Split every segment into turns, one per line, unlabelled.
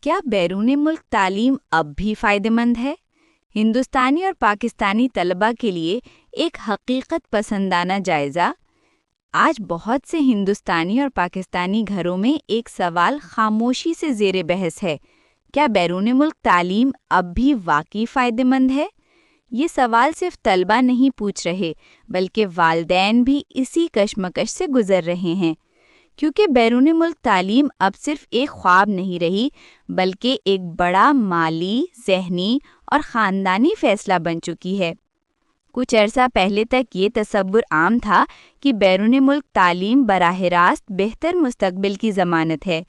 کیا بیرون ملک تعلیم اب بھی فائدہ مند ہے؟ ہندوستانی اور پاکستانی طلباء کے لیے ایک حقیقت پسندانہ جائزہ۔ آج بہت سے ہندوستانی اور پاکستانی گھروں میں ایک سوال خاموشی سے زیر بحث ہے: کیا بیرون ملک تعلیم اب بھی واقعی فائدہ مند ہے؟ یہ سوال صرف طلباء نہیں پوچھ رہے، بلکہ والدین بھی اسی کشمکش سے گزر رہے ہیں، کیونکہ بیرون ملک تعلیم اب صرف ایک خواب نہیں رہی، بلکہ ایک بڑا مالی، ذہنی اور خاندانی فیصلہ بن چکی ہے۔ کچھ عرصہ پہلے تک یہ تصور عام تھا کہ بیرون ملک تعلیم براہ راست بہتر مستقبل کی ضمانت ہے: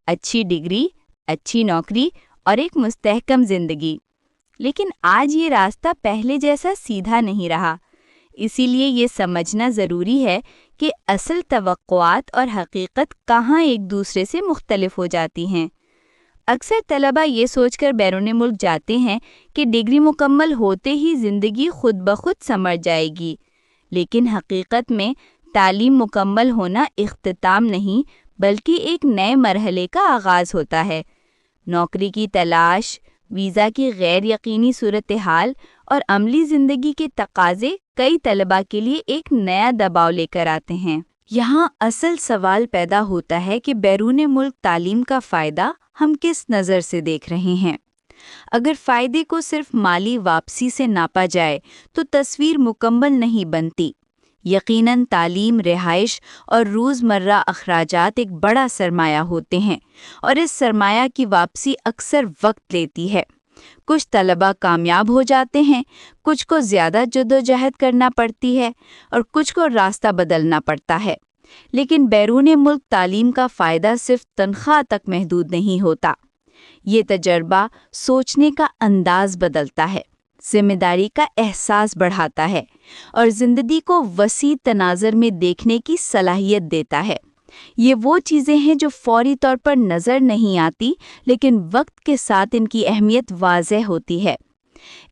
اچھی ڈگری، اچھی نوکری اور ایک مستحکم زندگی۔ لیکن آج یہ راستہ پہلے جیسا سیدھا نہیں رہا۔ اسی لیے یہ سمجھنا ضروری ہے کہ اصل توقعات اور حقیقت کہاں ایک دوسرے سے مختلف ہو جاتی ہیں۔ اکثر طلباء یہ سوچ کر بیرون ملک جاتے ہیں کہ ڈگری مکمل ہوتے ہی زندگی خود بخود سنور جائے گی، لیکن حقیقت میں تعلیم مکمل ہونا اختتام نہیں، بلکہ ایک نئے مرحلے کا آغاز ہوتا ہے۔ نوکری کی تلاش، ویزا کی غیر یقینی صورتحال اور عملی زندگی کے تقاضے کئی طلباء کے لیے ایک نیا دباؤ لے کر آتے ہیں۔ یہاں اصل سوال پیدا ہوتا ہے کہ بیرون ملک تعلیم کا فائدہ ہم کس نظر سے دیکھ رہے ہیں۔ اگر فائدے کو صرف مالی واپسی سے ناپا جائے تو تصویر مکمل نہیں بنتی۔ یقیناً تعلیم، رہائش اور روزمرہ اخراجات ایک بڑا سرمایہ ہوتے ہیں، اور اس سرمایہ کی واپسی اکثر وقت لیتی ہے۔ کچھ طلباء کامیاب ہو جاتے ہیں، کچھ کو زیادہ جدوجہد کرنا پڑتی ہے اور کچھ کو راستہ بدلنا پڑتا ہے۔ لیکن بیرون ملک تعلیم کا فائدہ صرف تنخواہ تک محدود نہیں ہوتا۔ یہ تجربہ سوچنے کا انداز بدلتا ہے، ذمہ داری کا احساس بڑھاتا ہے اور زندگی کو وسیع تناظر میں دیکھنے کی صلاحیت دیتا ہے۔ یہ وہ چیزیں ہیں جو فوری طور پر نظر نہیں آتی، لیکن وقت کے ساتھ ان کی اہمیت واضح ہوتی ہے۔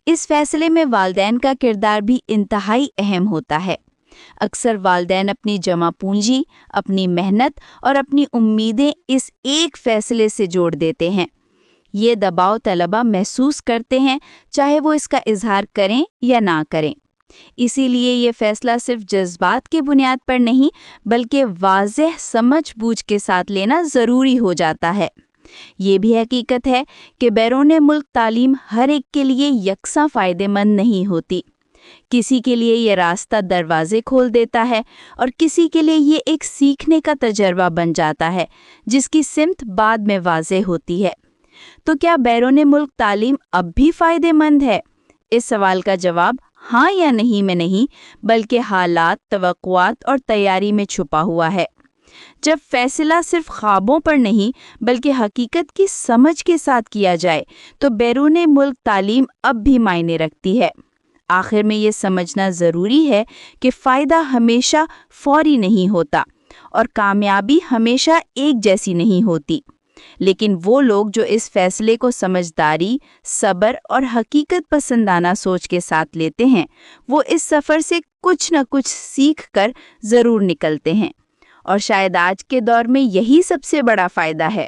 اس فیصلے میں والدین کا کردار بھی انتہائی اہم ہوتا ہے۔ اکثر والدین اپنی جمع پونجی، اپنی محنت اور اپنی امیدیں اس ایک فیصلے سے جوڑ دیتے ہیں۔ یہ دباؤ طلباء محسوس کرتے ہیں، چاہے وہ اس کا اظہار کریں یا نہ کریں۔ اسی لیے یہ فیصلہ صرف جذبات کی بنیاد پر نہیں، بلکہ واضح سمجھ بوجھ کے ساتھ لینا ضروری ہو جاتا ہے۔ یہ بھی حقیقت ہے کہ بیرون ملک تعلیم ہر ایک کے لیے یکساں فائدہ مند نہیں ہوتی۔ کسی کے لیے یہ راستہ دروازے کھول دیتا ہے اور کسی کے لیے یہ ایک سیکھنے کا تجربہ بن جاتا ہے جس کی سمت بعد میں واضح ہوتی ہے۔ تو کیا بیرون ملک تعلیم اب بھی فائدہ مند ہے؟ اس سوال کا جواب ہاں یا نہیں میں نہیں، بلکہ حالات، توقعات اور تیاری میں چھپا ہوا ہے۔ جب فیصلہ صرف خوابوں پر نہیں بلکہ حقیقت کی سمجھ کے ساتھ کیا جائے تو بیرون ملک تعلیم اب بھی معنی رکھتی ہے۔ آخر میں یہ سمجھنا ضروری ہے کہ فائدہ ہمیشہ فوری نہیں ہوتا اور کامیابی ہمیشہ ایک جیسی نہیں ہوتی، لیکن وہ لوگ جو اس فیصلے کو سمجھداری، صبر اور حقیقت پسندانہ سوچ کے ساتھ لیتے ہیں، وہ اس سفر سے کچھ نہ کچھ سیکھ کر ضرور نکلتے ہیں، اور شاید آج کے دور میں یہی سب سے بڑا فائدہ ہے۔